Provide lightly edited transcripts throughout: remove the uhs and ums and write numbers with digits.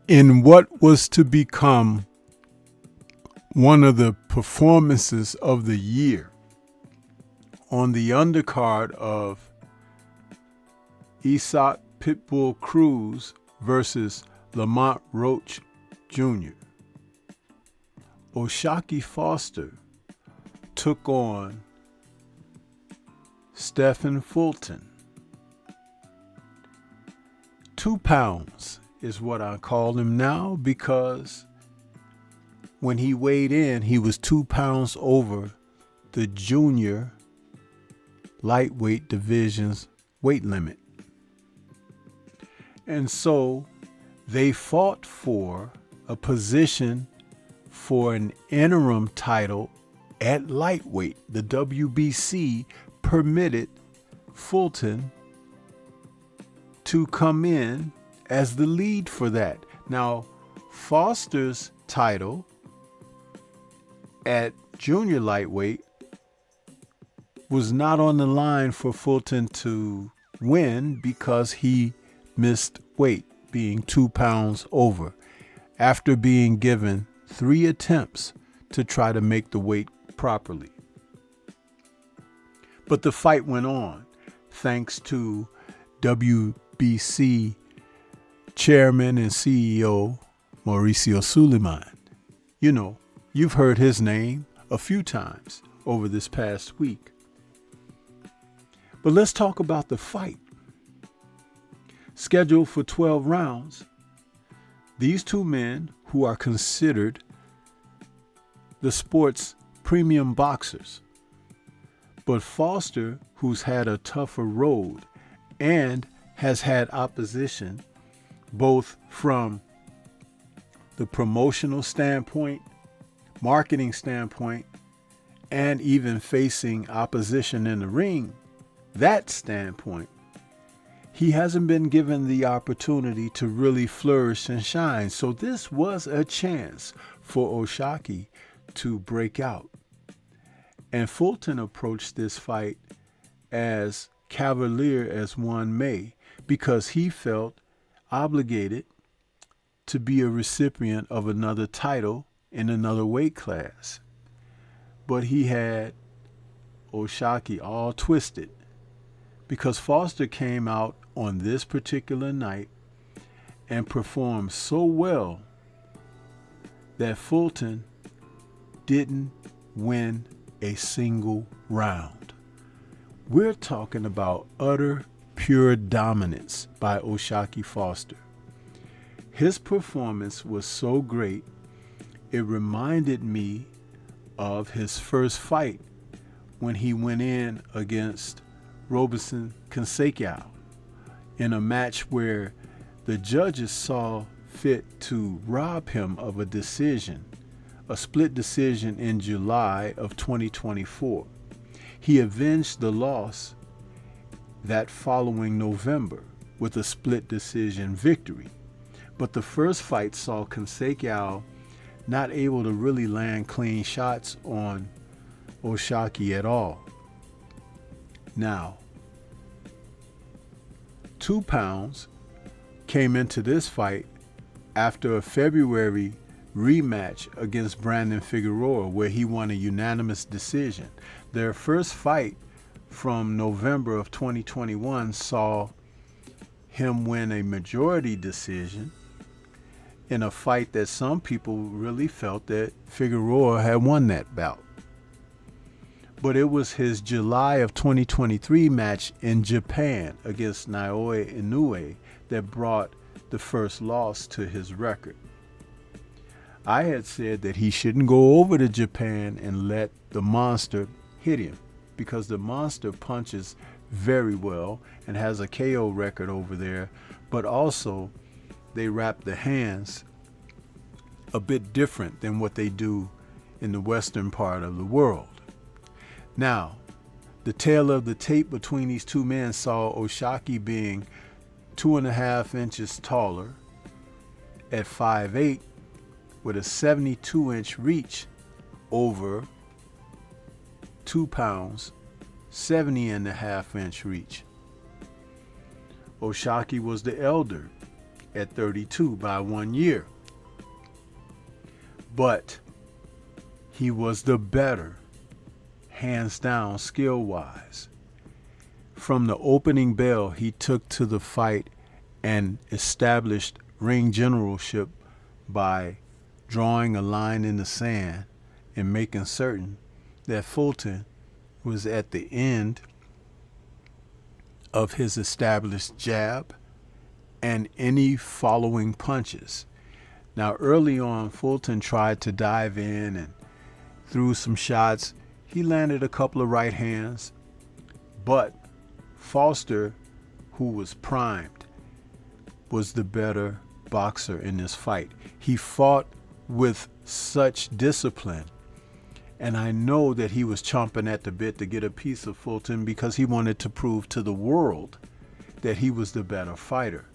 In what was to become one of the performances of the year, on the undercard of Isaac Pitbull Cruz versus Lamont Roach Jr., O'Shaquie Foster took on Stephen Fulton. 2 pounds is what I call him now, because when he weighed in, he was 2 pounds over the junior lightweight division's weight limit. And so they fought for a position for an interim title at lightweight. The WBC permitted Fulton to come in as the lead for that. Now, Foster's title at junior lightweight was not on the line for Fulton to win because he missed weight, being 2 pounds over, after being given 3 attempts to try to make the weight properly. But the fight went on thanks to WBC Chairman and CEO Mauricio Suleiman. You know, you've heard his name a few times over this past week. But let's talk about the fight. Scheduled for 12 rounds, these 2 men, who are considered the sport's premium boxers, but Foster, who's had a tougher road and has had opposition both from the promotional standpoint, marketing standpoint, and even facing opposition in the ring, that standpoint, he hasn't been given the opportunity to really flourish and shine. So this was a chance for O'Shaquie to break out. And Fulton approached this fight as cavalier as one may, because he felt obligated to be a recipient of another title in another weight class. But he had O'Shaquie all twisted, because Foster came out on this particular night and performed so well that Fulton didn't win a single round. We're talking about utter pure dominance by O'Shaquie Foster. His performance was so great, it reminded me of his first fight when he went in against Roberson Consequao in a match where the judges saw fit to rob him of a decision, a split decision in July of 2024. He avenged the loss that following November with a split decision victory. But the first fight saw Consequao not able to really land clean shots on Oshaki at all. Now, 2 pounds came into this fight after a February rematch against Brandon Figueroa, where he won a unanimous decision. Their first fight from November of 2021 saw him win a majority decision in a fight that some people really felt that Figueroa had won that bout. But it was his July of 2023 match in Japan against Naoya Inoue that brought the first loss to his record. I had said that he shouldn't go over to Japan and let the monster hit him, because the monster punches very well and has a KO record over there, but also they wrap the hands a bit different than what they do in the western part of the world. Now, the tale of the tape between these two men saw Oshaki being 2.5 inches taller at 5'8", with a 72-inch reach over 2 pounds, 70.5-inch reach. Oshaki was the elder at 32 by 1 year. But he was the better, hands down, skill-wise. From the opening bell, he took to the fight and established ring generalship by drawing a line in the sand and making certain that Fulton was at the end of his established jab and any following punches. Now, early on, Fulton tried to dive in and threw some shots. He landed a couple of right hands, but Foster, who was primed, was the better boxer in this fight. He fought with such discipline, and I know that he was chomping at the bit to get a piece of Fulton because he wanted to prove to the world that he was the better fighter.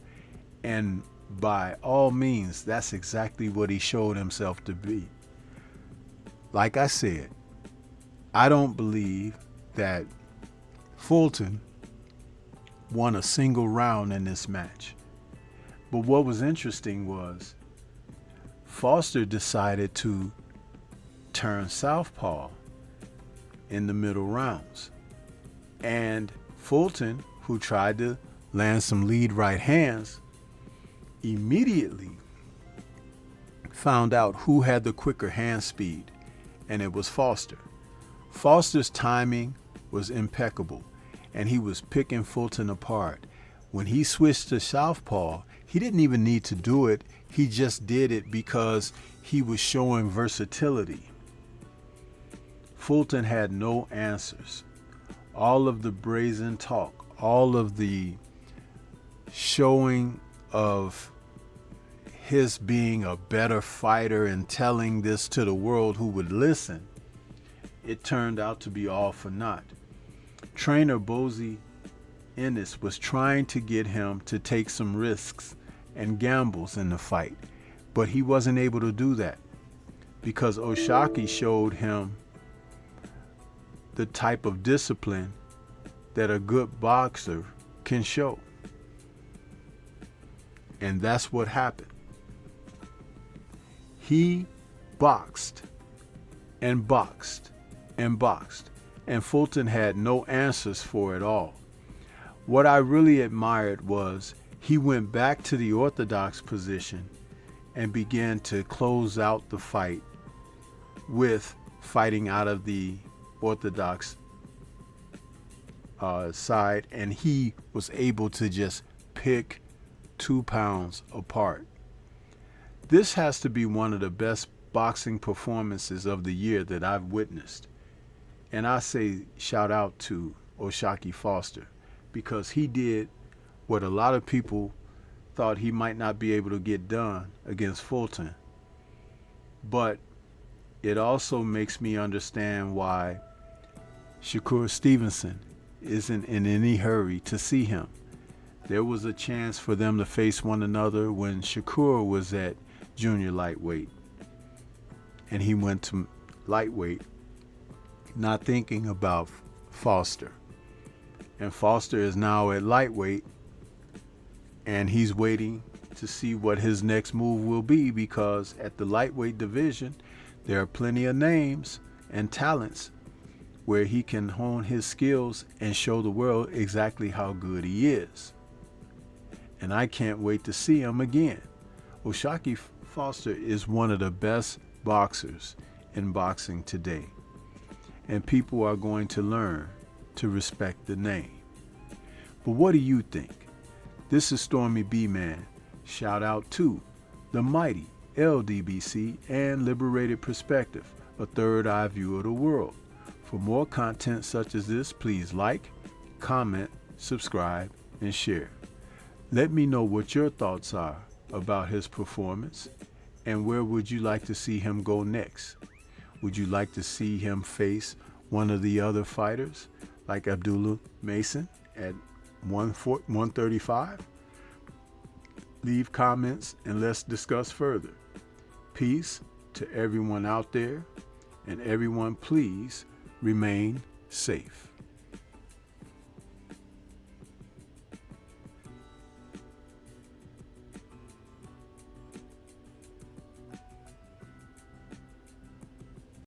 And by all means, that's exactly what he showed himself to be. Like I said, I don't believe that Fulton won a single round in this match. But what was interesting was Foster decided to turn southpaw in the middle rounds. And Fulton, who tried to land some lead right hands, immediately found out who had the quicker hand speed, and it was Foster. Foster's timing was impeccable, and he was picking Fulton apart. When he switched to southpaw, he didn't even need to do it. He just did it because he was showing versatility. Fulton had no answers. All of the brazen talk, all of the showing of his being a better fighter and telling this to the world who would listen, it turned out to be all for naught. Trainer Bozy Ennis was trying to get him to take some risks and gambles in the fight, but he wasn't able to do that because Oshaki showed him the type of discipline that a good boxer can show. And that's what happened. He boxed and boxed and boxed, and Fulton had no answers for it all. What I really admired was he went back to the orthodox position and began to close out the fight with fighting out of the orthodox side, and he was able to just pick 2 pounds apart. This has to be one of the best boxing performances of the year that I've witnessed. And I say shout out to Oshaki Foster, because he did what a lot of people thought he might not be able to get done against Fulton. But it also makes me understand why Shakur Stevenson isn't in any hurry to see him. There was a chance for them to face one another when Shakur was at junior lightweight. And he went to lightweight, not thinking about Foster. And Foster is now at lightweight, and he's waiting to see what his next move will be, because at the lightweight division, there are plenty of names and talents where he can hone his skills and show the world exactly how good he is. And I can't wait to see him again. O'Shaquie Foster is one of the best boxers in boxing today, and people are going to learn to respect the name. But what do you think? This is Stormy B-Man. Shout out to the mighty LDBC and Liberated Perspective, a third eye view of the world. For more content such as this, please like, comment, subscribe, and share. Let me know what your thoughts are about his performance, and where would you like to see him go next? Would you like to see him face one of the other fighters like Abdullah Mason at 135? Leave comments and let's discuss further. Peace to everyone out there, and everyone please remain safe.